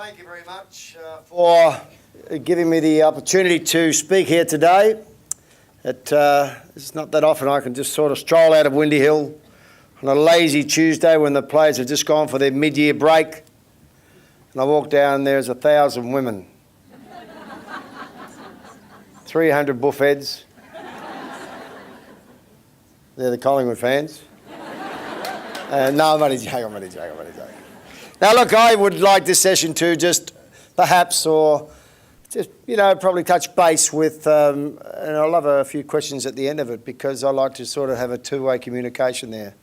thank you very much for giving me the opportunity to speak here today. It's not that often I can just sort of stroll out of Windy Hill on a lazy Tuesday when the players have just gone for their mid-year break, and I walk down, there's 1,000 women, 300 buffheads. They're the Collingwood fans. No, I'm only joking. Now, look, I would like this session to just perhaps, or just, probably touch base with, and I'll have a few questions at the end of it because I like to sort of have a two-way communication there.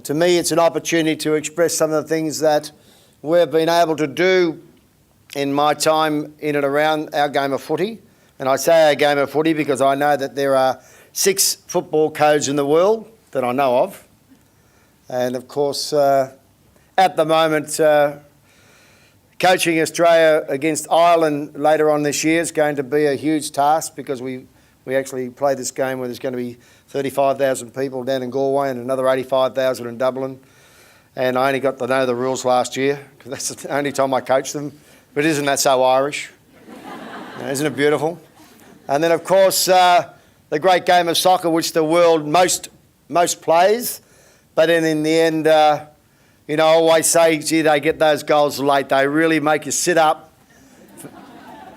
To me, it's an opportunity to express some of the things that we've been able to do in my time in and around our game of footy. And I say our game of footy because I know that there are 6 football codes in the world that I know of. And of course, at the moment, coaching Australia against Ireland later on this year is going to be a huge task because we actually play this game where there's going to be 35,000 people down in Galway and another 85,000 in Dublin. And I only got to know the rules last year because that's the only time I coached them. But isn't that so Irish? Isn't it beautiful? And then, of course, the great game of soccer, which the world most plays. But then in the end, I always say, gee, they get those goals late. They really make you sit up.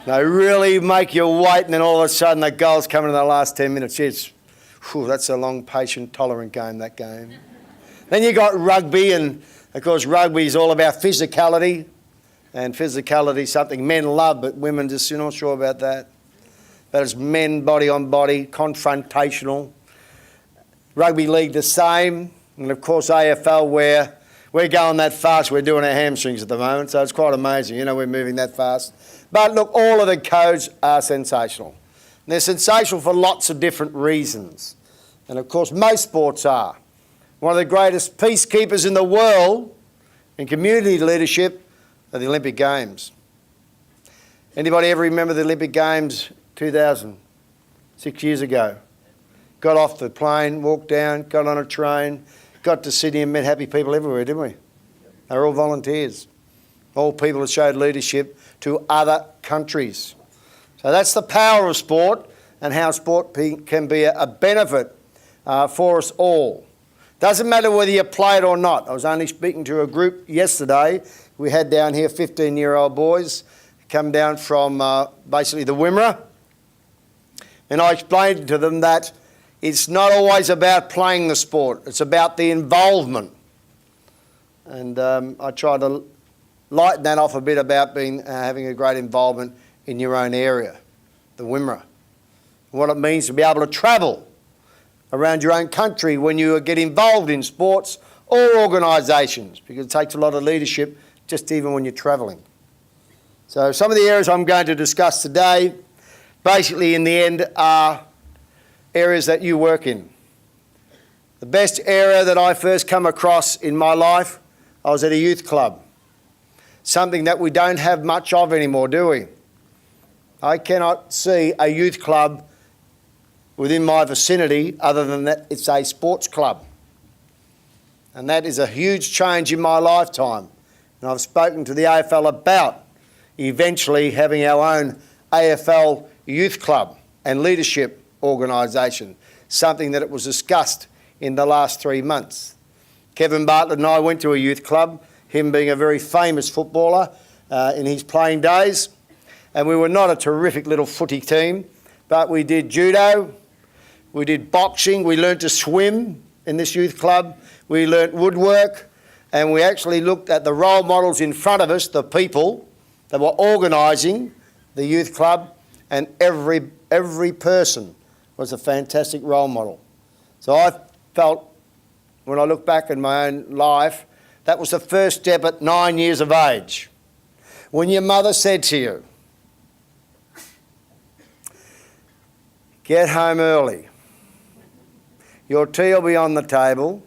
They really make you wait, and then all of a sudden the goals come in the last 10 minutes. That's a long, patient, tolerant game, that game. Then you got rugby, and of course rugby is all about physicality. And physicality is something men love, but women just, you're not sure about that. But it's men, body on body, confrontational. Rugby league the same. And of course AFL, where we're going that fast, we're doing our hamstrings at the moment, so it's quite amazing, we're moving that fast. But look, all of the codes are sensational. And they're sensational for lots of different reasons. And of course most sports are. One of the greatest peacekeepers in the world in community leadership are the Olympic Games. Anybody ever remember the Olympic Games 2000, 6 years ago? Got off the plane, walked down, got on a train, got to Sydney and met happy people everywhere, didn't we? They were all volunteers. All people that showed leadership to other countries. So that's the power of sport and how sport can be a benefit for us all. Doesn't matter whether you play it or not. I was only speaking to a group yesterday. We had down here 15-year-old boys come down from basically the Wimmera. And I explained to them that it's not always about playing the sport. It's about the involvement. And I tried to lighten that off a bit about having a great involvement in your own area, the Wimmera. What it means to be able to travel around your own country when you get involved in sports or organisations, because it takes a lot of leadership just even when you're travelling. So some of the areas I'm going to discuss today, basically in the end, are areas that you work in. The best area that I first come across in my life, I was at a youth club. Something that we don't have much of anymore, do we? I cannot see a youth club within my vicinity other than that it's a sports club. And that is a huge change in my lifetime. And I've spoken to the AFL about eventually having our own AFL youth club and leadership organisation, something that it was discussed in the last 3 months. Kevin Bartlett and I went to a youth club, him being a very famous footballer in his playing days, and we were not a terrific little footy team, but we did judo, we did boxing, we learned to swim in this youth club, we learnt woodwork, and we actually looked at the role models in front of us, the people that were organising the youth club, and every person was a fantastic role model. So I felt, when I look back in my own life, that was the first step at 9 years of age. When your mother said to you, get home early, your tea will be on the table,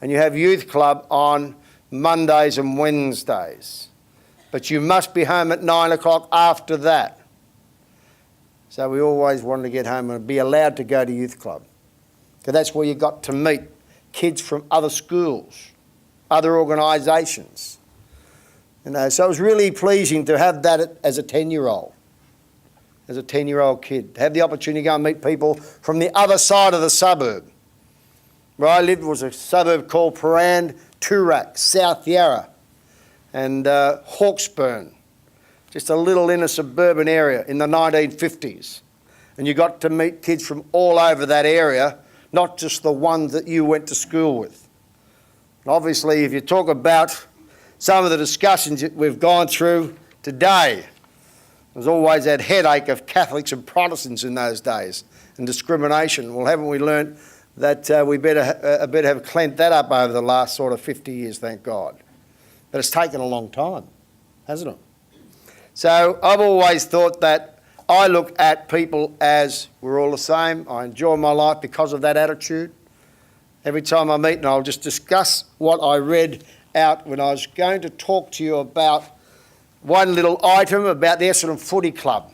and you have youth club on Mondays and Wednesdays. But you must be home at 9 o'clock after that. So we always wanted to get home and be allowed to go to youth club. Because that's where you got to meet kids from other schools, other organisations. So it was really pleasing to have that as a 10-year-old. As a 10-year-old kid, to have the opportunity to go and meet people from the other side of the suburb. Where I lived was a suburb called Paran, Toorak, South Yarra, and Hawkesburn. Just a little inner suburban area in the 1950s. And you got to meet kids from all over that area, not just the ones that you went to school with. And obviously, if you talk about some of the discussions that we've gone through today, there's always that headache of Catholics and Protestants in those days and discrimination. Well, haven't we learnt that we better have cleaned that up over the last sort of 50 years, thank God. But it's taken a long time, hasn't it? So I've always thought that I look at people as we're all the same. I enjoy my life because of that attitude. Every time I meet, and I'll just discuss what I read out when I was going to talk to you about one little item about the Essendon Footy Club.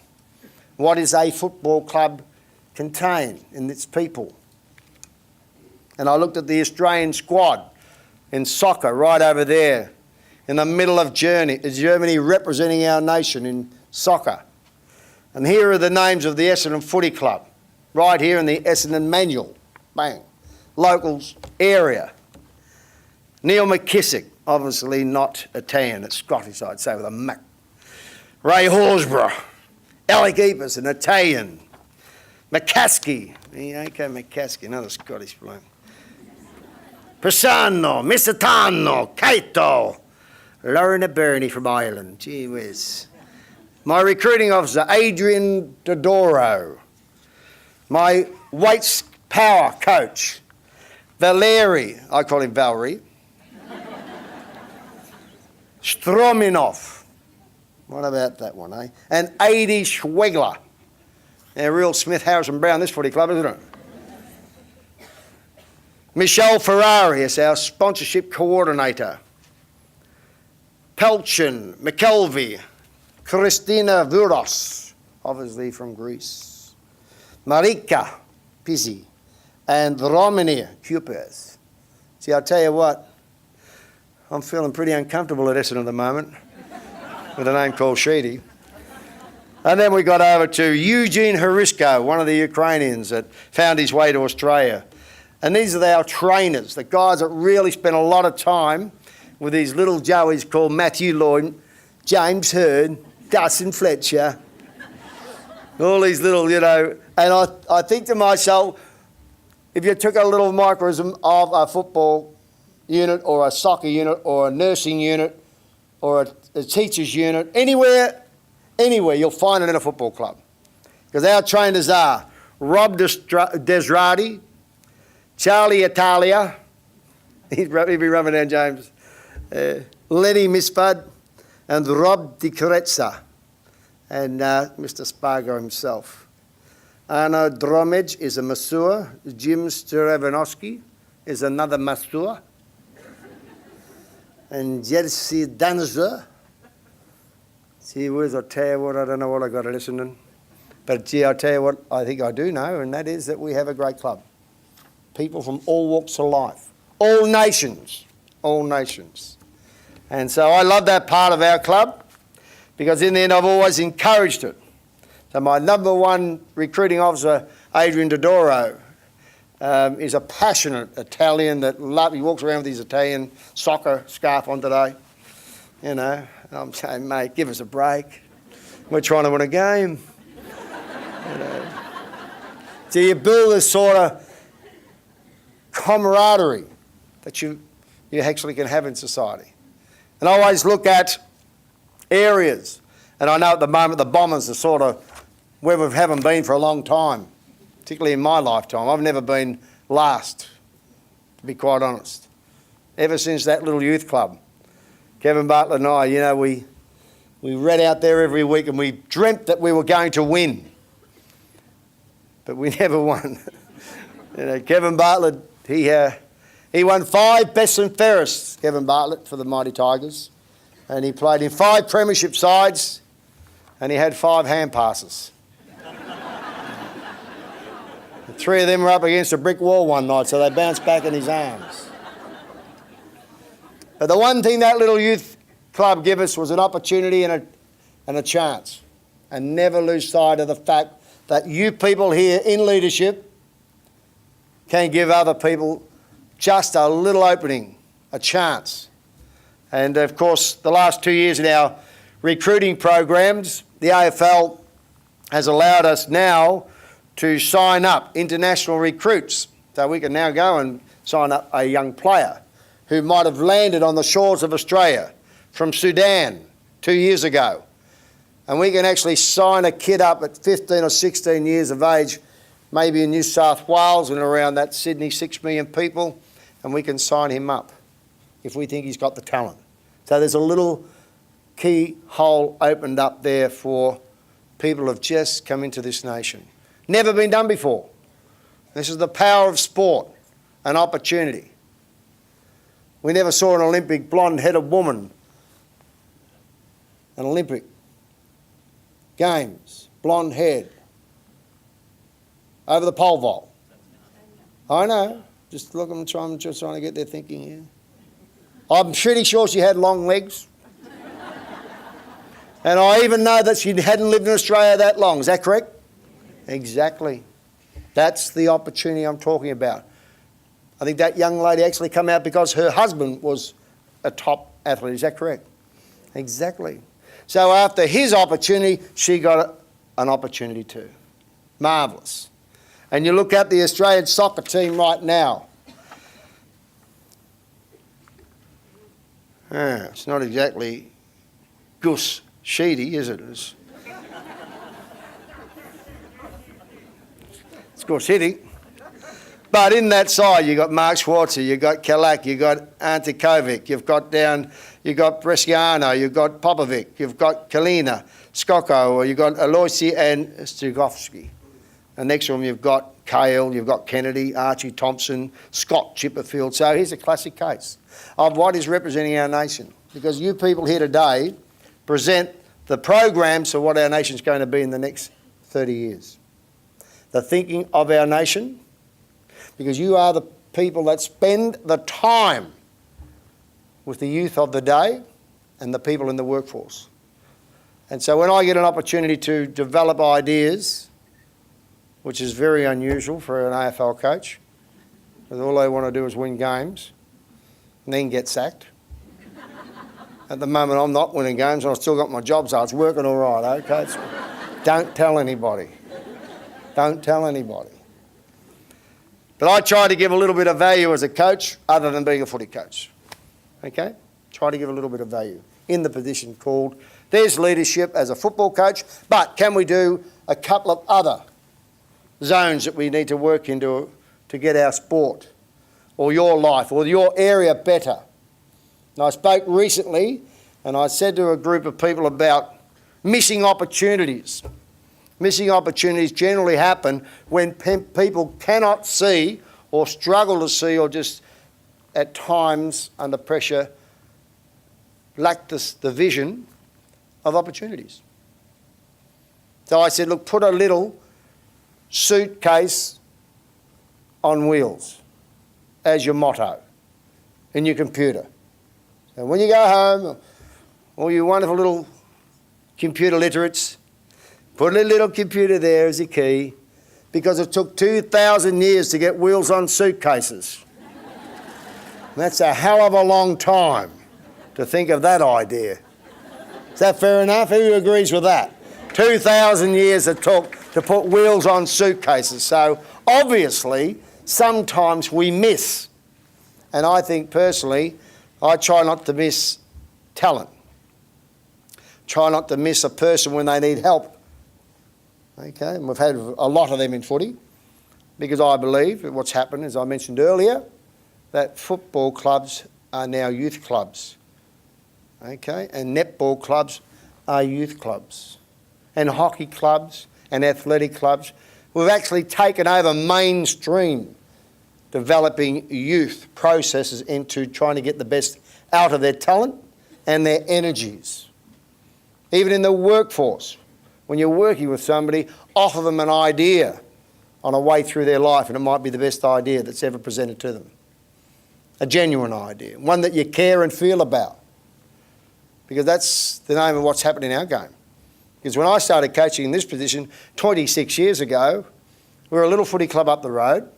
What does a football club contain in its people? And I looked at the Australian squad in soccer right over there in the middle of Germany representing our nation in soccer. And here are the names of the Essendon Footy Club, right here in the Essendon manual. Bang. Locals area. Neil McKissick, obviously not Italian, it's Scottish, I'd say, with a Mac. Ray Horsburgh. Alec Eepers, an Italian. McCaskey. Okay, McCaskey, another Scottish bloke. Pisano, Misitano, Kaito. Lorna Burney from Ireland. Gee whiz. My recruiting officer, Adrian Dodoro. My weights power coach, Valeri. I call him Valerie. Strominov. What about that one, eh? And Adi Schwegler. Yeah, real Smith, Harrison Brown, this footy club, isn't it? Michelle Ferrari is our sponsorship coordinator. Pelchin, McKelvey, Christina Vuros, obviously from Greece. Marika Pizzi, and Romania Cupers. See, I'll tell you what, I'm feeling pretty uncomfortable at Essendon at the moment with a name called Sheedy. And then we got over to Eugene Harisko, one of the Ukrainians that found his way to Australia. And these are our trainers, the guys that really spent a lot of time with these little joeys called Matthew Lloyd, James Hurd, Dustin Fletcher, all these little, and I think to myself, if you took a little microcosm of a football unit or a soccer unit or a nursing unit or a teacher's unit, anywhere, you'll find it in a football club. Because our trainers are Rob Desrati, Charlie Italia, he'd be rubbing down James, Lenny Mispad, and Rob Di Crezza, and Mr. Spargo himself. Arno Dromage is a masseur. Jim Sterevanovsky is another masseur. And Jerzy Danzer. See, I'll tell you what, I don't know what I got to listen. But gee, I'll tell you what I think I do know, and that is that we have a great club. People from all walks of life. All nations. All nations. And so I love that part of our club because in the end I've always encouraged it. So my number one recruiting officer, Adrian Dodoro, is a passionate Italian that he walks around with his Italian soccer scarf on today. And I'm saying, mate, give us a break. We're trying to win a game. So you build this sort of camaraderie that you actually can have in society. And I always look at areas, and I know at the moment the Bombers are sort of where we haven't been for a long time, particularly in my lifetime. I've never been last, to be quite honest. Ever since that little youth club, Kevin Bartlett and I, we read out there every week and we dreamt that we were going to win. But we never won. Kevin Bartlett, he won 5 best and fairest, Kevin Bartlett, for the Mighty Tigers. And he played in 5 premiership sides and he had 5 hand passes. 3 of them were up against a brick wall one night, so they bounced back in his arms. But the one thing that little youth club give us was an opportunity and a chance. And never lose sight of the fact that you people here in leadership can give other people just a little opening, a chance. And of course, the last 2 years in our recruiting programs, the AFL has allowed us now to sign up international recruits. So we can now go and sign up a young player who might have landed on the shores of Australia from Sudan 2 years ago. And we can actually sign a kid up at 15 or 16 years of age, maybe in New South Wales and around that Sydney, 6 million people, and we can sign him up if we think he's got the talent. So there's a little keyhole opened up there for people who have just come into this nation. Never been done before. This is the power of sport, an opportunity. We never saw an Olympic blonde-headed woman, an Olympic Games, blonde head, over the pole vault. I know, just look, I'm just trying to get their thinking here. I'm pretty sure she had long legs. And I even know that she hadn't lived in Australia that long. Is that correct? Exactly. That's the opportunity I'm talking about. I think that young lady actually came out because her husband was a top athlete. Is that correct? Exactly. So after his opportunity, she got an opportunity too. Marvellous. And you look at the Australian soccer team right now. It's not exactly Gus Sheedy, is it? It's Gus Sheedy. But in that side, you've got Mark Schwarzer, you've got Kalak, you've got Antikovic, you've got Bresciano, you've got Popovic, you've got Kalina, Skoko, you've got Aloisi and Strugovski. And next to them you've got Cale, you've got Kennedy, Archie Thompson, Scott Chipperfield. So here's a classic case of what is representing our nation. Because you people here today present the programs for what our nation's going to be in the next 30 years. The thinking of our nation, because you are the people that spend the time with the youth of the day and the people in the workforce. And so when I get an opportunity to develop ideas, which is very unusual for an AFL coach, because all they want to do is win games and then get sacked. At the moment I'm not winning games and I've still got my job, so it's working all right, okay? Don't tell anybody. Don't tell anybody. But I try to give a little bit of value as a coach other than being a footy coach. Okay? Try to give a little bit of value in the position called, there's leadership as a football coach, but can we do a couple of other zones that we need to work into to get our sport or your life or your area better? And I spoke recently and I said to a group of people about missing opportunities. Missing opportunities generally happen when people cannot see or struggle to see or just at times under pressure lack the vision of opportunities. So I said, look, put a little suitcase on wheels as your motto in your computer. And when you go home, all you wonderful little computer literates, put a little computer there as a key, because it took 2,000 years to get wheels on suitcases. That's a hell of a long time to think of that idea. Is that fair enough? Who agrees with that? 2,000 years it took to put wheels on suitcases. So obviously, sometimes we miss. And I think personally, I try not to miss talent. Try not to miss a person when they need help. Okay, and we've had a lot of them in footy, because I believe that what's happened, as I mentioned earlier, that football clubs are now youth clubs. Okay, and netball clubs are youth clubs. And hockey clubs and athletic clubs. We've actually taken over mainstream developing youth processes into trying to get the best out of their talent and their energies. Even in the workforce, when you're working with somebody, offer them an idea on a way through their life, and it might be the best idea that's ever presented to them. A genuine idea, one that you care and feel about. because that's the name of what's happening in our game. Because when I started coaching in this position 26 years ago, we were a little footy club up the road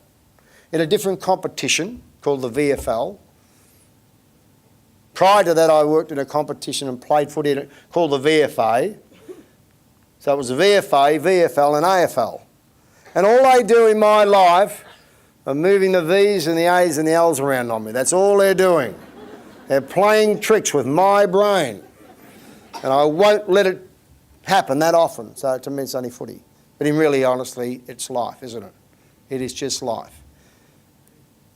in a different competition called the VFL. Prior to that, I worked in a competition and played footy in it called the VFA. So it was the VFA, VFL and AFL. And all they do in my life are moving the V's and the A's and the L's around on me. That's all they're doing. They're playing tricks with my brain. And I won't let it happen that often. So to me, it's only footy. But in really, honestly, it's life, isn't it? It is just life.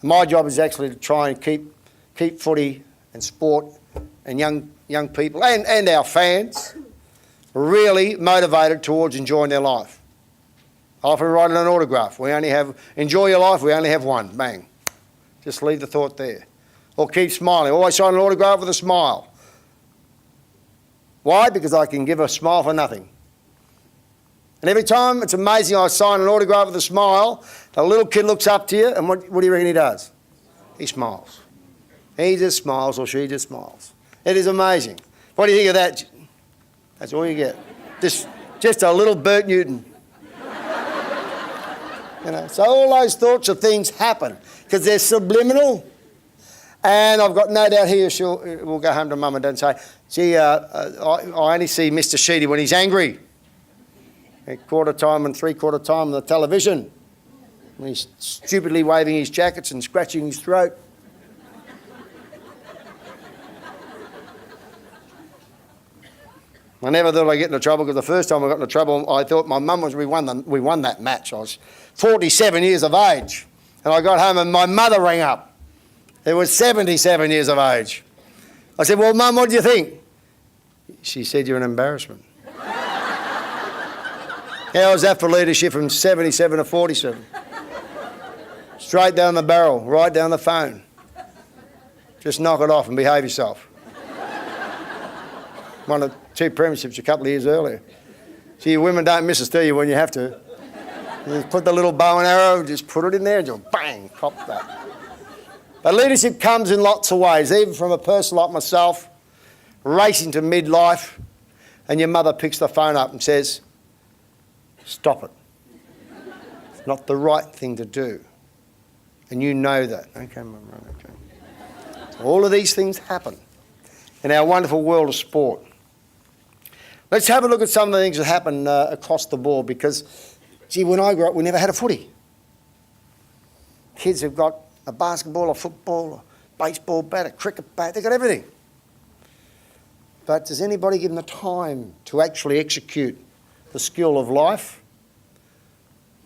My job is actually to try and keep footy and sport and young people and our fans really motivated towards enjoying their life. I often write in an autograph, enjoy your life, we only have one, bang. Just leave the thought there. Or keep smiling, always sign an autograph with a smile. Why? Because I can give a smile for nothing. And every time, it's amazing, I sign an autograph with a smile, a little kid looks up to you, and what do you reckon he does? He smiles. He just smiles, or she just smiles. It is amazing. What do you think of that? That's all you get. Just a little Bert Newton. So all those thoughts of things happen, because they're subliminal. And I've got no doubt here we'll go home to mum and dad and say, gee, I only see Mr. Sheedy when he's angry. At quarter time and three-quarter time on the television. And he's stupidly waving his jackets and scratching his throat. I never thought I'd get into trouble, because the first time I got into trouble, I thought my mum we won that match. I was 47 years of age. And I got home and my mother rang up. It was 77 years of age. I said, well, Mum, what do you think? She said, you're an embarrassment. How was that for leadership from 77 to 47? Straight down the barrel, right down the phone. Just knock it off and behave yourself. Won 2 premierships a couple of years earlier. See, women don't miss us, do you, when you have to? You just put the little bow and arrow, just put it in there and just bang, pop that. But leadership comes in lots of ways, even from a person like myself, racing to midlife, and your mother picks the phone up and says, stop it. It's not the right thing to do. And you know that. Okay, Mum, okay. So all of these things happen in our wonderful world of sport. Let's have a look at some of the things that happen across the board, because, gee, when I grew up, we never had a footy. Kids have got a basketball, a football, a baseball bat, a cricket bat, they've got everything. But does anybody give them the time to actually execute the skill of life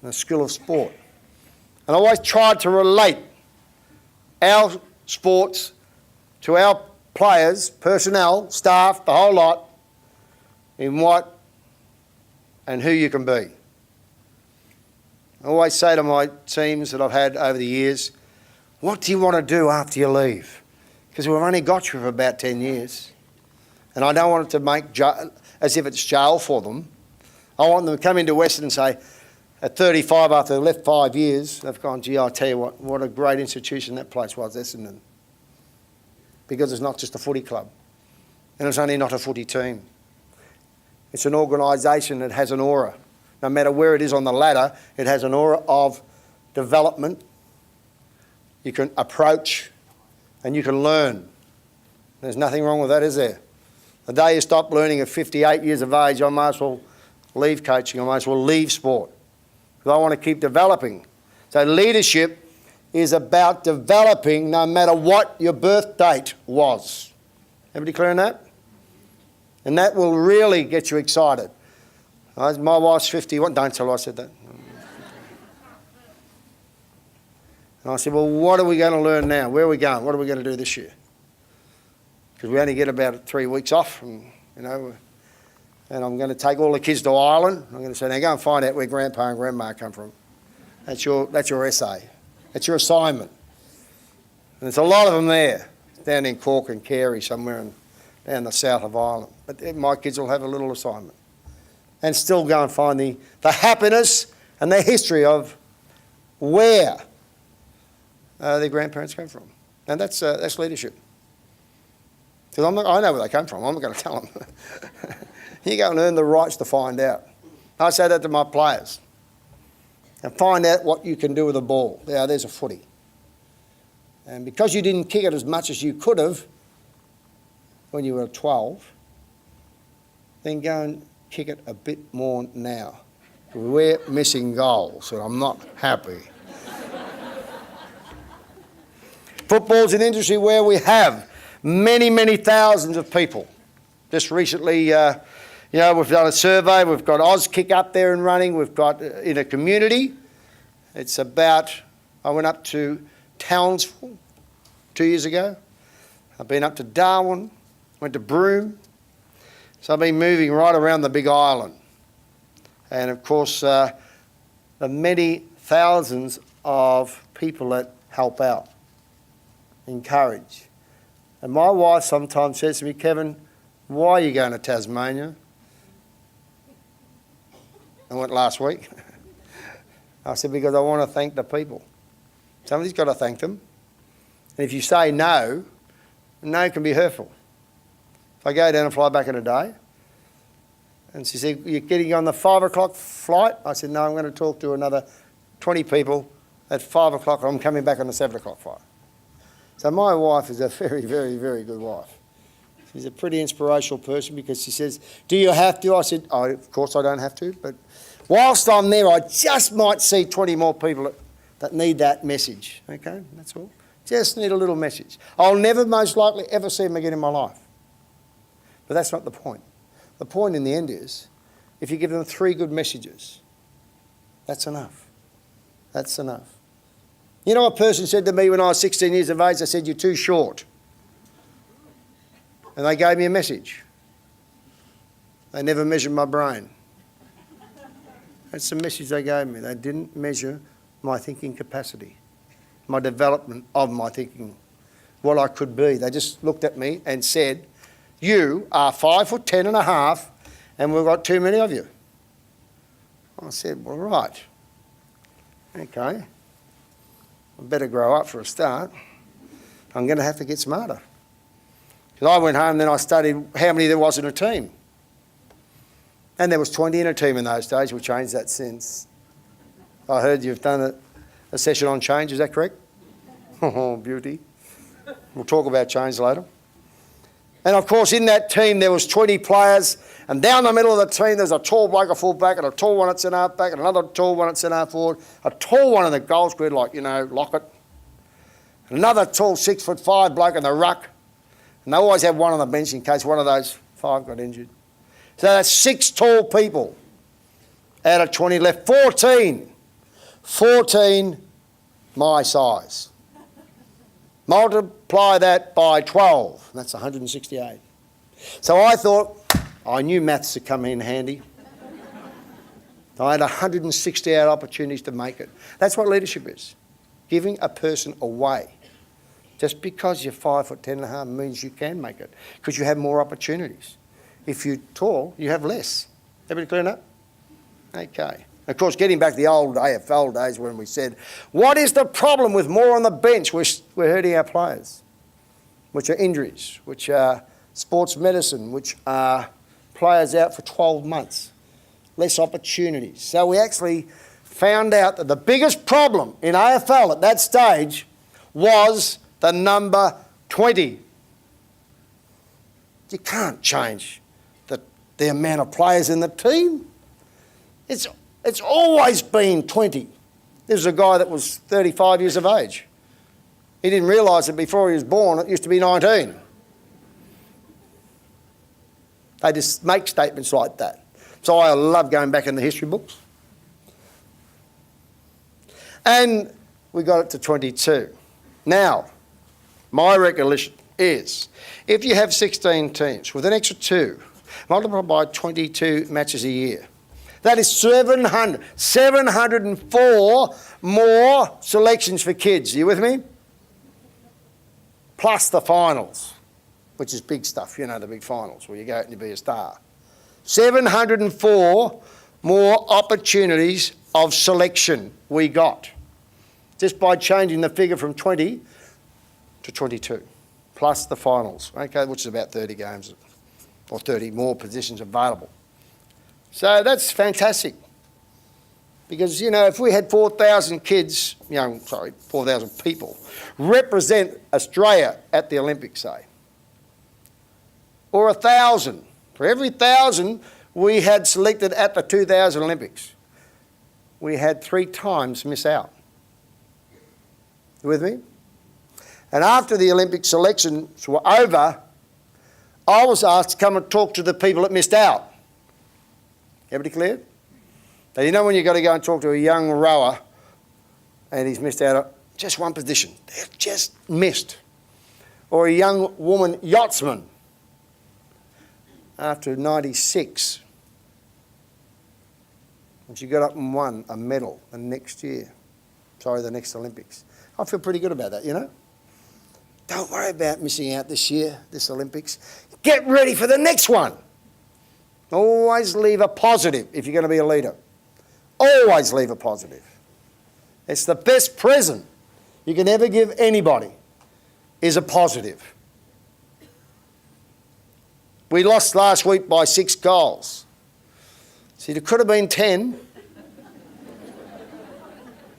and the skill of sport? And I always tried to relate our sports to our players, personnel, staff, the whole lot, in what and who you can be. I always say to my teams that I've had over the years, what do you want to do after you leave? Because we've only got you for about 10 years. And I don't want it to make as if it's jail for them. I want them to come into Western and say, at 35, after they've left 5 years, they've gone, gee, I tell you what a great institution that place was, Essendon. Because it's not just a footy club. And it's only not a footy team. It's an organisation that has an aura. No matter where it is on the ladder, it has an aura of development. You can approach and you can learn. There's nothing wrong with that, is there? The day you stop learning at 58 years of age, I might as well leave coaching, I might as well leave sport. Because I want to keep developing. So leadership is about developing no matter what your birth date was. Everybody clear on that? And that will really get you excited. My wife's 51. Don't tell her I said that. And I said, well, what are we going to learn now? Where are we going? What are we going to do this year? Because we only get about 3 weeks off. And, and I'm going to take all the kids to Ireland. I'm going to say, now go and find out where Grandpa and Grandma come from. That's your essay. That's your assignment. And there's a lot of them there, down in Cork and Carey somewhere down the south of Ireland. But my kids will have a little assignment. And still go and find the happiness and the history of where their grandparents came from. And that's leadership. Because I know where they come from. I'm not going to tell them. You go and earn the rights to find out. I say that to my players. And find out what you can do with a ball. There's a footy. And because you didn't kick it as much as you could have when you were 12, then go and kick it a bit more now. We're missing goals, and I'm not happy. Football's an industry where we have many, many thousands of people. Just recently, we've done a survey. We've got Auskick up there and running. We've got in a community. It's about, I went up to Townsville 2 years ago. I've been up to Darwin, went to Broome. So I've been moving right around the big island. And of course, the many thousands of people that help out, encourage. And my wife sometimes says to me, Kevin, why are you going to Tasmania? I went last week. I said, because I want to thank the people. Somebody's got to thank them. And if you say no, no can be hurtful. If I go down and fly back in a day, and she said, you're getting on the 5 o'clock flight? I said, no, I'm going to talk to another 20 people at 5 o'clock, and I'm coming back on the 7 o'clock flight. So my wife is a very, very, very good wife. She's a pretty inspirational person because she says, do you have to? I said, oh, of course I don't have to, but whilst I'm there, I just might see 20 more people that need that message. Okay, that's all. Just need a little message. I'll never most likely ever see them again in my life. But that's not the point. The point in the end is, if you give them 3 good messages, that's enough. That's enough. You know, a person said to me when I was 16 years of age, they said, you're too short. And they gave me a message. They never measured my brain. That's the message they gave me. They didn't measure my thinking capacity, my development of my thinking, what I could be. They just looked at me and said, you are 5'10.5", and we've got too many of you. I said, well, right. Okay. I better grow up for a start. I'm going to have to get smarter. Because I went home, then I studied how many there was in a team. And there was 20 in a team in those days. We've changed that since. I heard you've done a session on change, is that correct? Oh, beauty. We'll talk about change later. And of course, in that team, there was 20 players. And down the middle of the team, there's a tall bloke, a full back, and a tall one at centre half back, and another tall one at centre half forward, a tall one in the goal square, like, Lockett. Another tall 6'5" bloke in the ruck. And they always had one on the bench in case one of those 5 got injured. So that's 6 tall people out of 20 left. 14 my size. Multiply that by 12, that's 168. So I thought, I knew maths would come in handy. I had 168 opportunities to make it. That's what leadership is, giving a person away. Just because you're 5'10.5" means you can make it, because you have more opportunities. If you're tall, you have less. Everybody clear enough? Okay. Of course, getting back to the old AFL days when we said, what is the problem with more on the bench? We're hurting our players, which are injuries, which are sports medicine, which are players out for 12 months, less opportunities. So we actually found out that the biggest problem in AFL at that stage was the number 20. You can't change the amount of players in the team. It's always been 20. This was a guy that was 35 years of age. He didn't realise that before he was born, it used to be 19. They just make statements like that. So I love going back in the history books. And we got it to 22. Now, my recollection is, if you have 16 teams with an extra 2, multiplied by 22 matches a year, that is 704 more selections for kids. Are you with me? Plus the finals, which is big stuff, the big finals where you go out and you be a star. 704 more opportunities of selection we got just by changing the figure from 20 to 22. plus the finals, okay, which is about 30 games or 30 more positions available. So that's fantastic. Because, you know, if we had 4,000 kids, 4,000 people represent Australia at the Olympics, say, or 1,000, for every 1,000 we had selected at the 2000 Olympics, we had 3 times miss out. You with me? And after the Olympic selections were over, I was asked to come and talk to the people that missed out. Everybody clear? Now, you know when you've got to go and talk to a young rower and he's missed out on just one position. They've just missed. Or a young woman yachtsman after 96. And she got up and won a medal the next Olympics. I feel pretty good about that, you know. Don't worry about missing out this year, this Olympics. Get ready for the next one. Always leave a positive if you're going to be a leader. Always leave a positive. It's the best present you can ever give anybody is a positive. We lost last week by 6 goals. See, there could have been 10.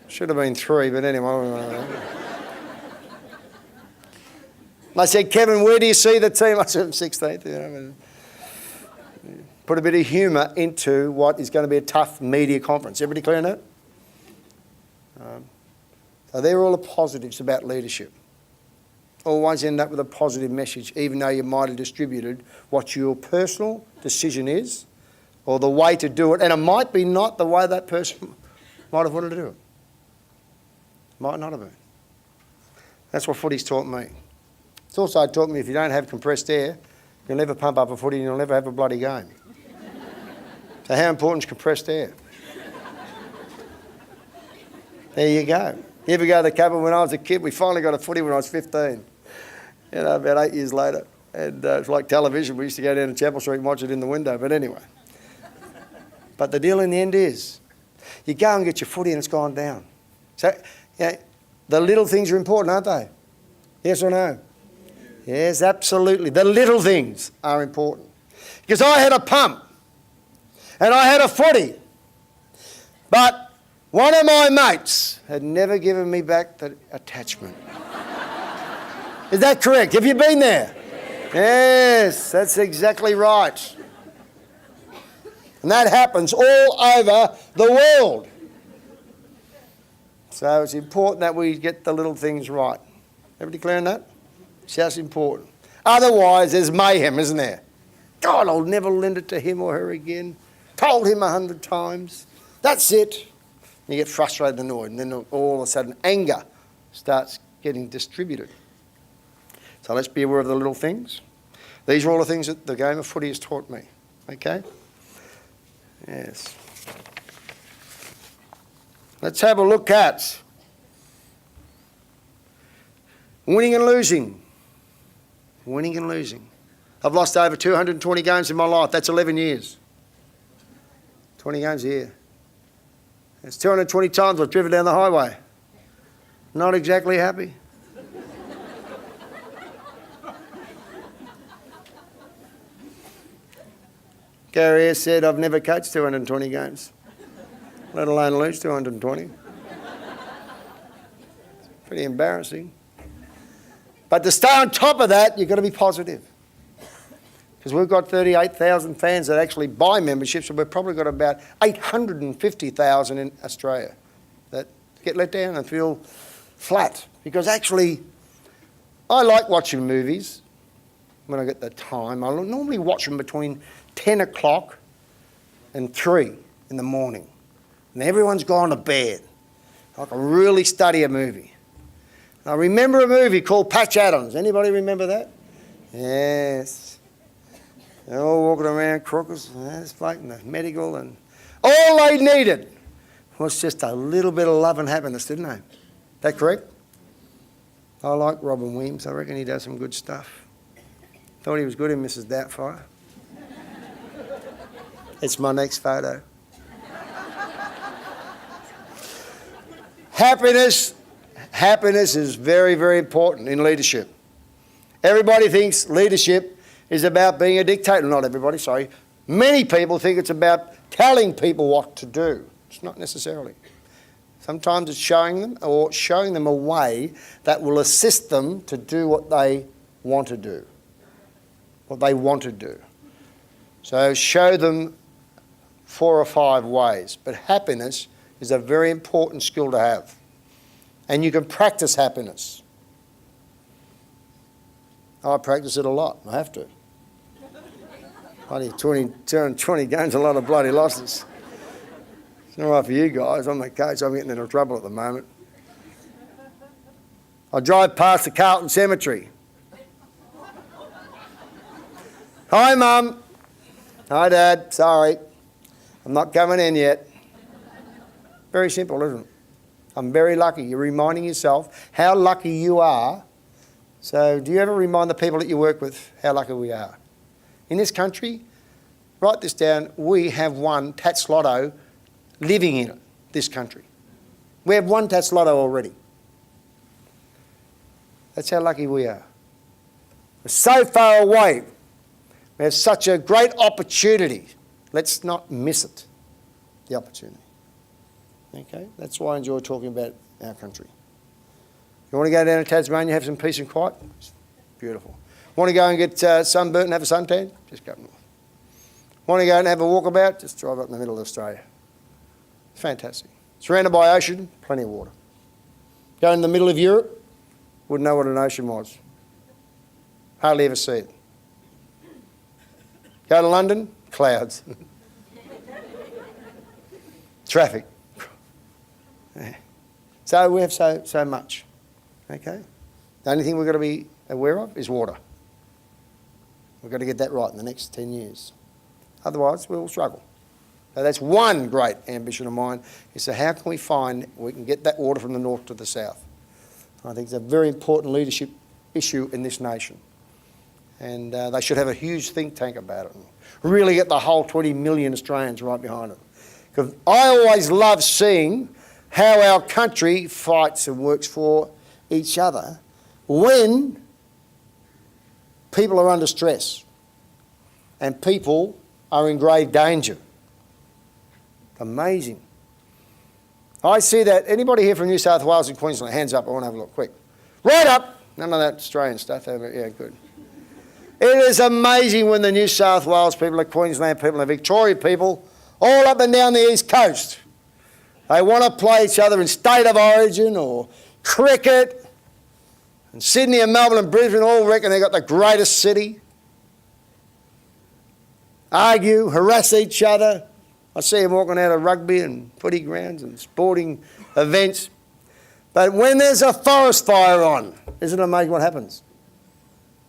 Should have been 3, but anyway. I said, Kevin, where do you see the team? I said, 16th. You know, put a bit of humour into what is going to be a tough media conference. Everybody clear on that? So they're all the positives about leadership. Always end up with a positive message, even though you might have distributed what your personal decision is or the way to do it. And it might be not the way that person might have wanted to do it. Might not have been. That's what footy's taught me. It's also taught me if you don't have compressed air, you'll never pump up a footy and you'll never have a bloody game. So how important is compressed air? There you go. You ever go to the cabin? When I was a kid, we finally got a footy when I was 15. You know, about 8 years later. And it's like television. We used to go down to Chapel Street and watch it in the window. But anyway. But the deal in the end is, you go and get your footy and it's gone down. So, you know, the little things are important, aren't they? Yes or no? Yes, absolutely. The little things are important. Because I had a pump and I had a footy, but one of my mates had never given me back the attachment. Is that correct? Have you been there? Yes, that's exactly right. And that happens all over the world. So it's important that we get the little things right. Everybody clear on that? It's just important. Otherwise, there's mayhem, isn't there? God, I'll never lend it to him or her again. Told him 100 times. That's it. You get frustrated and annoyed, and then all of a sudden anger starts getting distributed. So let's be aware of the little things. These are all the things that the game of footy has taught me. Okay? Yes. Let's have a look at winning and losing. Winning and losing. I've lost over 220 games in my life. That's 11 years. 20 games a year. It's 220 times I've driven down the highway. Not exactly happy. Gary has said I've never coached 220 games, let alone lose 220. Pretty embarrassing. But to stay on top of that, you've got to be positive. Because we've got 38,000 fans that actually buy memberships, and we've probably got about 850,000 in Australia that get let down and feel flat. Because actually, I like watching movies when I get the time. I normally watch them between 10 o'clock and 3 in the morning. And everyone's gone to bed. I can really study a movie. I remember a movie called Patch Adams. Anybody remember that? Yes. They're all walking around crookers, fighting the medical, and all they needed was just a little bit of love and happiness, didn't they? Is that correct? I like Robin Williams. I reckon he does some good stuff. Thought he was good in Mrs. Doubtfire. It's my next photo. Happiness is very, very important in leadership. Everybody thinks leadership is about being a dictator. Not everybody, sorry. Many people think it's about telling people what to do. It's not necessarily. Sometimes it's showing them a way that will assist them to do what they want to do. What they want to do. So show them 4 or 5 ways. But happiness is a very important skill to have. And you can practice happiness. I practice it a lot. I have to. Bloody 20 games, a lot of bloody losses. It's not right for you guys. I'm the coach. I'm getting into trouble at the moment. I drive past the Carlton Cemetery. Hi, Mum. Hi, Dad. Sorry. I'm not coming in yet. Very simple, isn't it? I'm very lucky. You're reminding yourself how lucky you are. So do you ever remind the people that you work with how lucky we are? In this country, write this down, we have one Tats Lotto living in this country. We have one Tats Lotto already. That's how lucky we are. We're so far away. We have such a great opportunity. Let's not miss it, the opportunity. Okay? That's why I enjoy talking about our country. You want to go down to Tasmania, have some peace and quiet? It's beautiful. Want to go and get sunburnt and have a suntan? Just go up north. Want to go and have a walkabout? Just drive up in the middle of Australia. It's fantastic. Surrounded by ocean, plenty of water. Go in the middle of Europe, wouldn't know what an ocean was. Hardly ever see it. Go to London, clouds. Traffic. Yeah. So we have so much. Okay? The only thing we've got to be aware of is water. We've got to get that right in the next 10 years. Otherwise, we'll struggle. So that's one great ambition of mine, is how can we can get that water from the north to the south. I think it's a very important leadership issue in this nation. And they should have a huge think tank about it. And really get the whole 20 million Australians right behind it. Because I always love seeing how our country fights and works for each other when people are under stress and people are in grave danger. Amazing. I see that. Anybody here from New South Wales and Queensland? Hands up, I want to have a look, quick. Right up. None of that Australian stuff. Yeah, good. It is amazing when the New South Wales people, the Queensland people, the Victoria people, all up and down the East Coast, they want to play each other in state of origin or cricket. And Sydney and Melbourne and Brisbane all reckon they've got the greatest city. Argue, harass each other. I see them walking out of rugby and footy grounds and sporting events. But when there's a forest fire on, isn't it amazing what happens?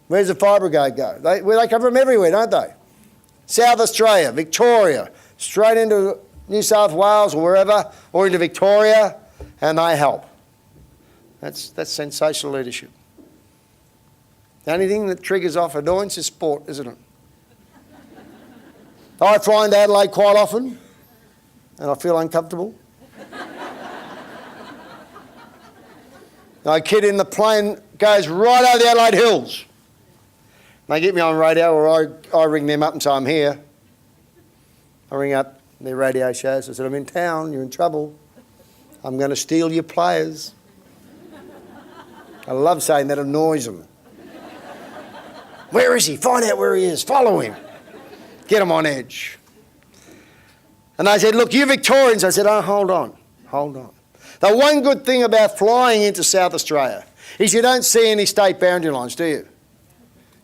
Where's the fire brigade go? They come from everywhere, don't they? South Australia, Victoria, straight into New South Wales or wherever, or into Victoria, and they help. That's sensational leadership. The only thing that triggers off annoyance is sport, isn't it? I fly into Adelaide quite often, and I feel uncomfortable. I kid in the plane goes right over the Adelaide Hills. They get me on radio, or I ring them up and say, I'm here. I ring up their radio shows. I said, I'm in town, you're in trouble. I'm going to steal your players. I love saying that, annoys them. Where is he? Find out where he is. Follow him. Get them on edge. And they said, look, you Victorians. I said, oh, hold on. The one good thing about flying into South Australia is you don't see any state boundary lines, do you?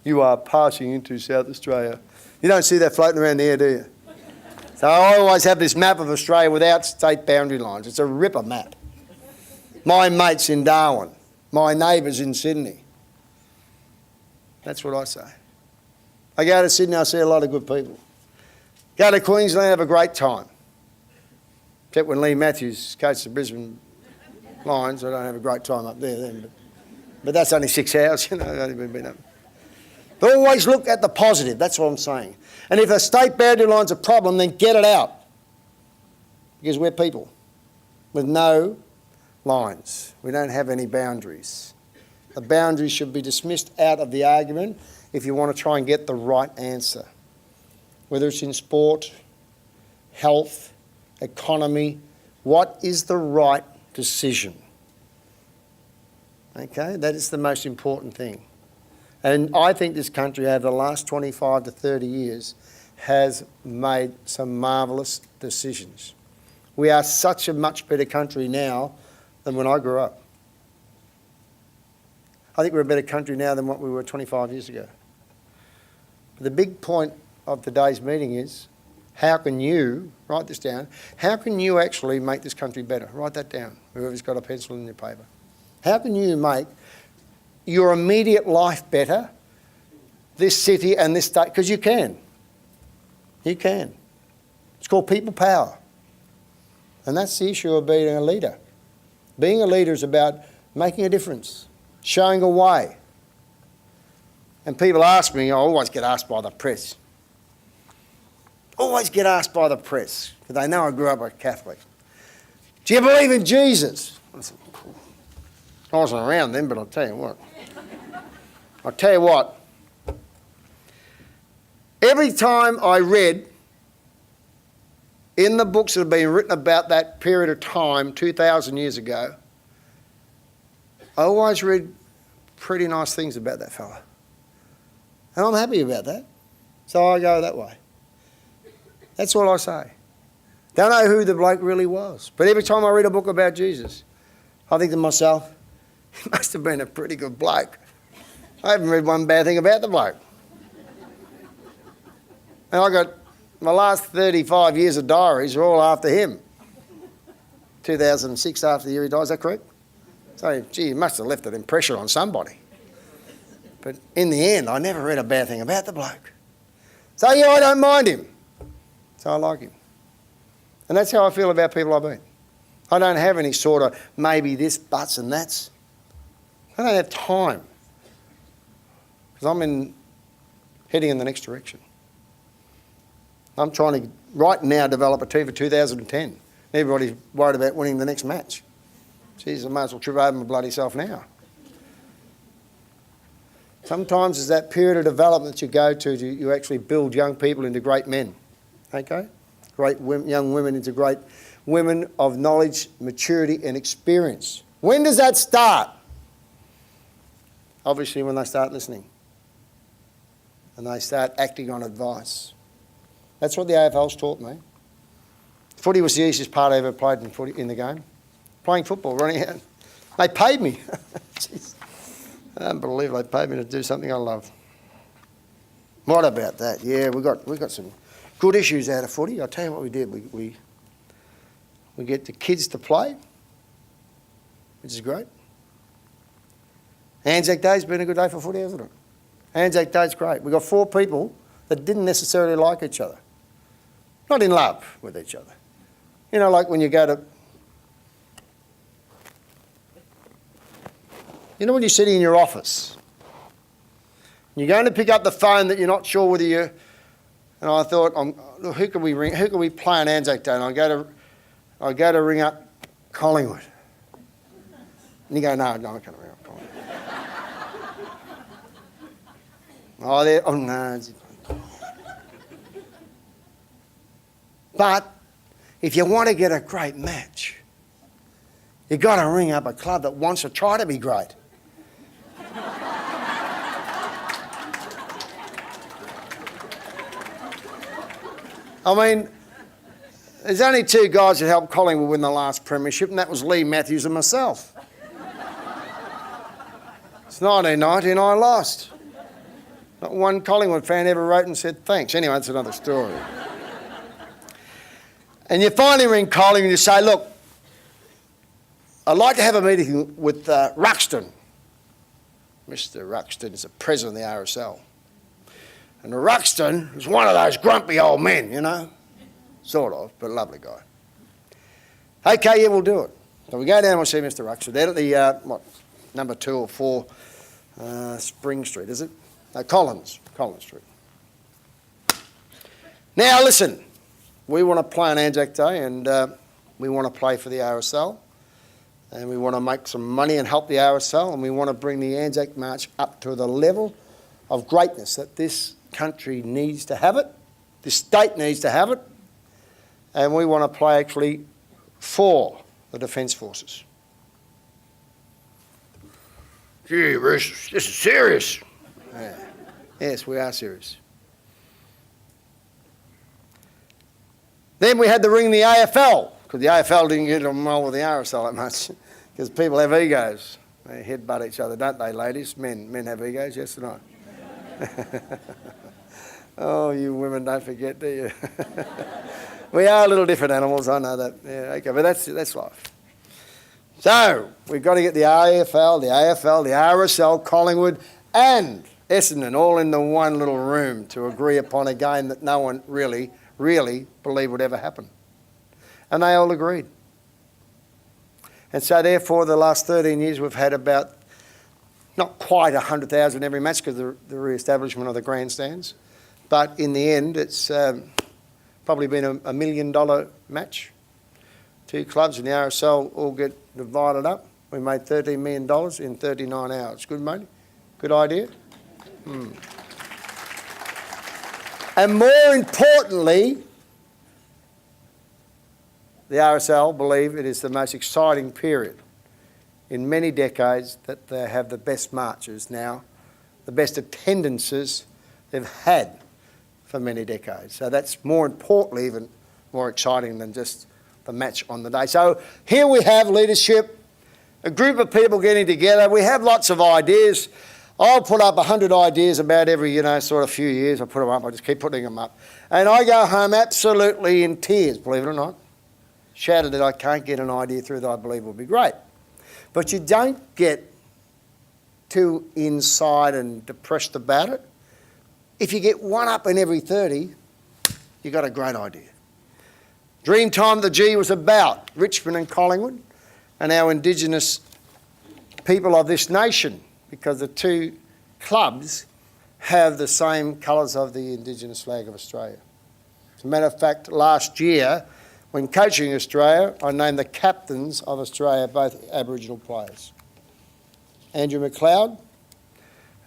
You are passing into South Australia. You don't see that floating around the air, do you? So I always have this map of Australia without state boundary lines. It's a ripper map. My mate's in Darwin. My neighbour's in Sydney. That's what I say. I go to Sydney, I see a lot of good people. Go to Queensland, have a great time. Except when Lee Matthews coached the Brisbane Lions, I don't have a great time up there then. But that's only 6 hours, you know, I've only been up. But always look at the positive, that's what I'm saying. And if a state boundary line's a problem, then get it out. Because we're people with no lines. We don't have any boundaries. The boundaries should be dismissed out of the argument if you want to try and get the right answer. Whether it's in sport, health, economy, what is the right decision? Okay, that is the most important thing. And I think this country over the last 25 to 30 years has made some marvellous decisions. We are such a much better country now than when I grew up. I think we're a better country now than what we were 25 years ago. But the big point of today's meeting is, how can you, write this down, how can you actually make this country better? Write that down, whoever's got a pencil in your paper. How can you make your immediate life better, this city and this state? Because you can. You can. It's called people power. And that's the issue of being a leader. Being a leader is about making a difference, showing a way. And people ask me, I always get asked by the press. Always get asked by the press, because they know I grew up a Catholic. Do you believe in Jesus? I said, I wasn't around then, but I'll tell you what. Every time I read in the books that have been written about that period of time, 2,000 years ago, I always read pretty nice things about that fella. And I'm happy about that. So I go that way. That's all I say. Don't know who the bloke really was. But every time I read a book about Jesus, I think to myself, he must have been a pretty good bloke. I haven't read one bad thing about the bloke. And I got my last 35 years of diaries are all after him. 2006, after the year he died, is that correct? So, gee, he must have left an impression on somebody. But in the end, I never read a bad thing about the bloke. So, yeah, I don't mind him. So I like him. And that's how I feel about people I've been. I don't have any sort of maybe this, buts and that's. I don't have time. Because I'm heading in the next direction. I'm trying to, right now, develop a team for 2010. Everybody's worried about winning the next match. Jeez, I might as well trip over my bloody self now. Sometimes it's that period of development that you go to, you actually build young people into great men. Okay? Great young women into great women of knowledge, maturity and experience. When does that start? Obviously when they start listening. And they start acting on advice. That's what the AFL's taught me. Footy was the easiest part I ever played in the game. Playing football, running out. They paid me. Jeez. I don't believe they paid me to do something I love. What about that? Yeah, we got some good issues out of footy. I'll tell you what we did. We get the kids to play, which is great. Anzac Day's been a good day for footy, hasn't it? Anzac Day's great. We got 4 people that didn't necessarily like each other. Not in love with each other. You know, like when you go to... You know when you're sitting in your office, you're going to pick up the phone that you're not sure whether you... And I thought, look, who can we ring? Who can we play on Anzac Day? And I go to ring up Collingwood. And you go, no, I can't ring up Collingwood. Oh, no. But if you want to get a great match, you've got to ring up a club that wants to try to be great. I mean, there's only 2 guys that helped Collingwood win the last premiership, and that was Lee Matthews and myself. It's 1990 and I lost. Not one Collingwood fan ever wrote and said thanks. Anyway, that's another story. And you finally ring Collingwood and you say, look, I'd like to have a meeting with Ruxton. Mr. Ruxton is the president of the RSL. And Ruxton is one of those grumpy old men, you know. Sort of, but a lovely guy. Okay, yeah, we'll do it. So we go down and we see Mr. Ruxton. They're at the, number 2 or 4 Spring Street, is it? No, Collins Street. Now listen, we want to play on Anzac Day and we want to play for the RSL. and we want to make some money and help the RSL, and we want to bring the Anzac March up to the level of greatness that this country needs to have it, this state needs to have it, and we want to play actually for the Defence Forces. Gee, this is serious. Yeah. Yes, we are serious. Then we had to ring the AFL, because the AFL didn't get on well with the RSL that much, because people have egos. They headbutt each other, don't they, ladies? Men have egos, yes or no? Oh, you women don't forget, do you? We are little different animals, I know that. Yeah, okay, but that's life. So, we've got to get the AFL, the RSL, Collingwood and Essendon all in the one little room to agree upon a game that no one really believed would ever happen. And they all agreed. And so therefore the last 13 years we've had about, not quite 100,000 every match because of the re-establishment of the grandstands, but in the end it's probably been a $1 million match. Two clubs in the RSL all get divided up. We made $13 million in 39 hours. Good, mate? Good idea? And more importantly, the RSL believe it is the most exciting period in many decades that they have the best marches now, the best attendances they've had for many decades. So that's more importantly, even more exciting than just the match on the day. So here we have leadership, a group of people getting together. We have lots of ideas. I'll put up 100 ideas about every, sort of few years. I put them up, I just keep putting them up. And I go home absolutely in tears, believe it or not. Shattered that I can't get an idea through that I believe will be great. But you don't get too inside and depressed about it. If you get one up in every 30, you've got a great idea. Dreamtime the G was about Richmond and Collingwood and our Indigenous people of this nation, because the two clubs have the same colours of the Indigenous flag of Australia. As a matter of fact, last year, when coaching Australia, I named the captains of Australia both Aboriginal players. Andrew McLeod,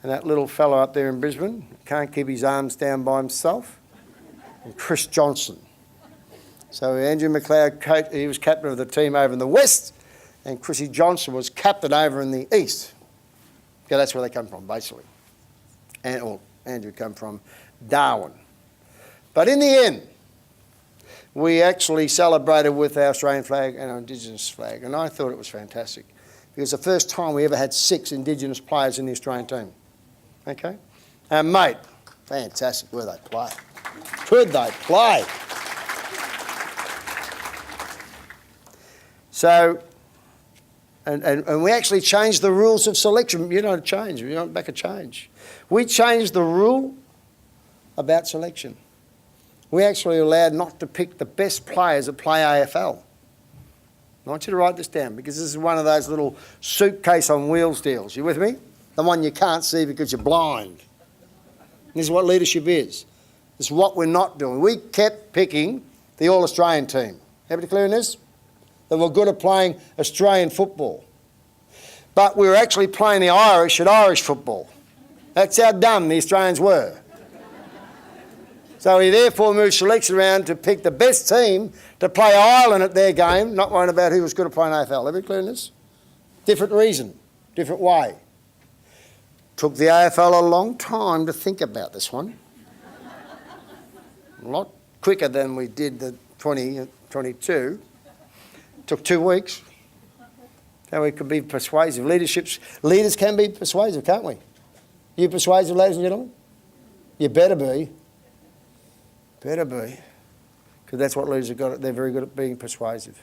and that little fellow up there in Brisbane, can't keep his arms down by himself, and Chris Johnson. So Andrew McLeod, he was captain of the team over in the West, and Chrissy Johnson was captain over in the East. Yeah, that's where they come from, basically. Andrew come from Darwin. But in the end, we actually celebrated with our Australian flag and our Indigenous flag, and I thought it was fantastic. Because the first time we ever had 6 Indigenous players in the Australian team. Okay? And mate, fantastic where they play. Could they play? So, and we actually changed the rules of selection. Back a change. We changed the rule about selection. We actually allowed not to pick the best players that play AFL. I want you to write this down because this is one of those little suitcase on wheels deals. You with me? The one you can't see because you're blind. This is what leadership is. This is what we're not doing. We kept picking the All-Australian team. Everybody clear on this? That were good at playing Australian football. But we were actually playing the Irish at Irish football. That's how dumb the Australians were. So we therefore moved selection around to pick the best team to play Ireland at their game, not worrying about who was good at playing AFL. Everybody clear on this? Different reason, different way. Took the AFL a long time to think about this one. A lot quicker than we did the 2022. Took 2 weeks. How we could be persuasive. Leaders can be persuasive, can't we? You persuasive, ladies and gentlemen? You better be. Better be. Because that's what leaders have got. They're very good at being persuasive.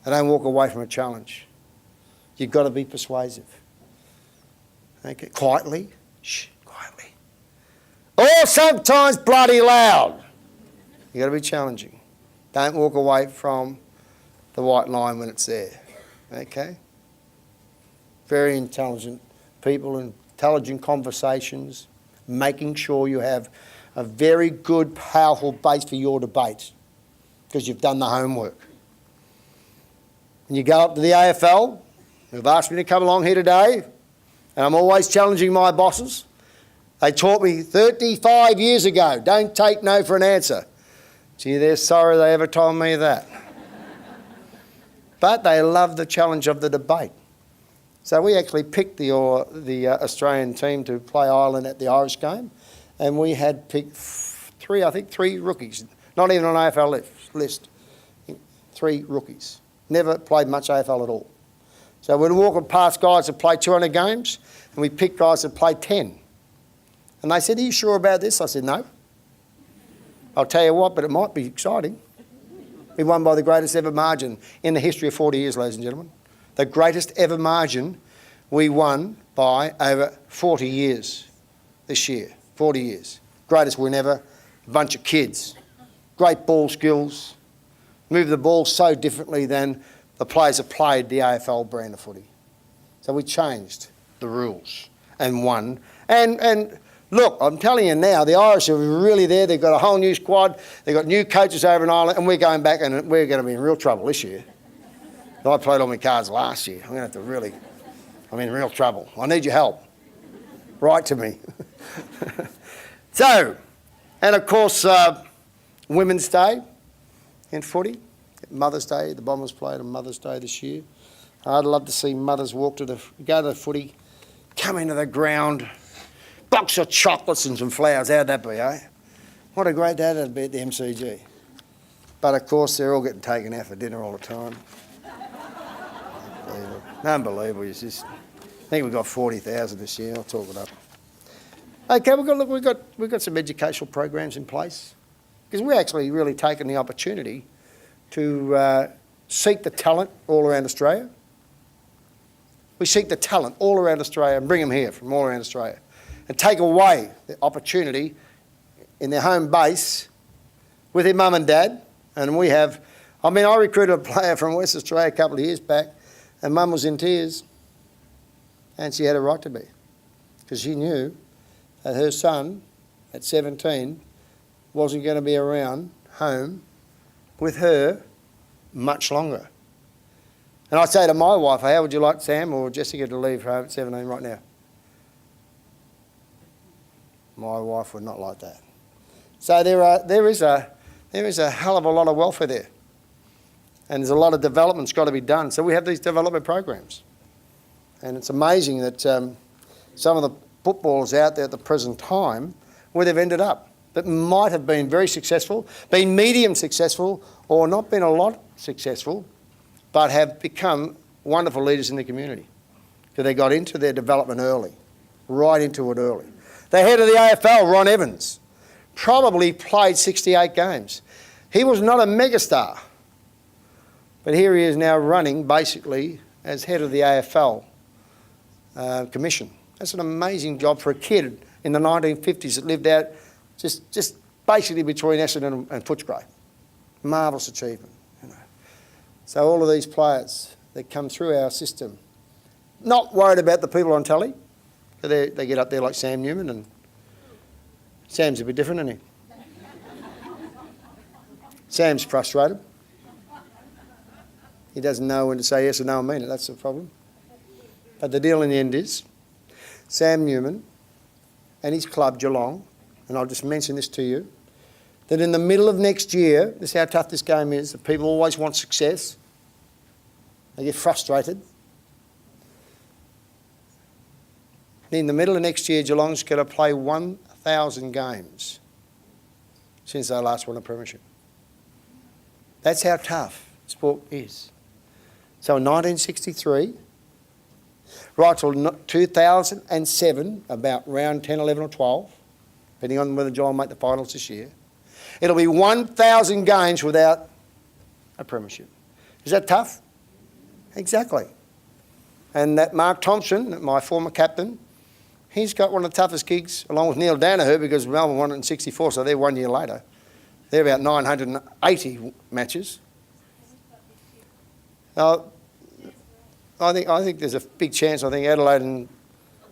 They don't walk away from a challenge. You've got to be persuasive. Okay, quietly. Shh, quietly. Or sometimes bloody loud. You've got to be challenging. Don't walk away from the white line when it's there. Okay? Very intelligent people, intelligent conversations, making sure you have a very good, powerful base for your debate because you've done the homework. And you go up to the AFL, who've asked me to come along here today, and I'm always challenging my bosses. They taught me 35 years ago, don't take no for an answer. Gee, they're sorry they ever told me that. But they love the challenge of the debate. So we actually picked the Australian team to play Ireland at the Irish game, and we had picked three rookies, not even on AFL list, 3 rookies. Never played much AFL at all. So we'd walk past guys that played 200 games, and we picked guys that played 10. And they said, are you sure about this? I said, no. I'll tell you what, but it might be exciting. We won by the greatest ever margin in the history of 40 years, ladies and gentlemen. The greatest ever margin we won by over 40 years this year. 40 years. Greatest win ever. A bunch of kids. Great ball skills. Move the ball so differently than the players that played the AFL brand of footy. So we changed the rules and won. And look, I'm telling you now, the Irish are really there. They've got a whole new squad. They've got new coaches over in Ireland, and we're going back and we're going to be in real trouble this year. I played all my cards last year. I'm going to have to I'm in real trouble. I need your help. Write to me. So, and of course, Women's Day in footy. Mother's Day, the Bombers played on Mother's Day this year. I'd love to see mothers go to the footy, come into the ground, box of chocolates and some flowers. How'd that be, eh? What a great day that'd be at the MCG. But of course, they're all getting taken out for dinner all the time. Unbelievable. I think we've got 40,000 this year. I'll talk it up. Okay, we've got some educational programs in place because we're actually really taking the opportunity to seek the talent all around Australia. We seek the talent all around Australia and bring them here from all around Australia and take away the opportunity in their home base with their mum and dad. And I recruited a player from West Australia a couple of years back, and mum was in tears, and she had a right to be, because she knew that her son at 17 wasn't going to be around home with her much longer. And I say to my wife, how would you like Sam or Jessica to leave home at 17 right now? My wife would not like that. So there is a hell of a lot of welfare there. And there's a lot of development's got to be done. So we have these development programs. And it's amazing that some of the footballers out there at the present time, where they've ended up, that might have been very successful, been medium successful, or not been a lot successful, but have become wonderful leaders in the community. Because they got into their development early, right into it early. The head of the AFL, Ron Evans, probably played 68 games. He was not a megastar. But here he is now running basically as head of the AFL commission. That's an amazing job for a kid in the 1950s that lived out just basically between Essendon and Footscray. Marvellous achievement. You know. So all of these players that come through our system, not worried about the people on telly. They get up there like Sam Newman, and Sam's a bit different, isn't he? Sam's frustrated. He doesn't know when to say yes or no and mean it. That's the problem. But the deal in the end is Sam Newman and his club, Geelong, and I'll just mention this to you, that in the middle of next year, this is how tough this game is, that people always want success. They get frustrated. In the middle of next year, Geelong's going to play 1,000 games since they last won a premiership. That's how tough sport is. So in 1963, right till 2007, about round 10, 11 or 12, depending on whether Geelong make the finals this year, it'll be 1,000 games without a premiership. Is that tough? Exactly. And that Mark Thompson, my former captain, he's got one of the toughest gigs, along with Neil Danaher, because Melbourne won it in 64, so they're 1 year later. They're about 980 matches. I think there's a big chance. I think Adelaide and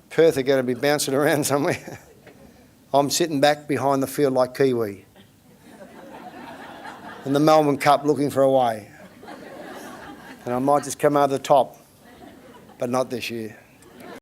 Perth are going to be bouncing around somewhere. I'm sitting back behind the field like Kiwi. In the Melbourne Cup looking for a way. And I might just come over the top, but not this year.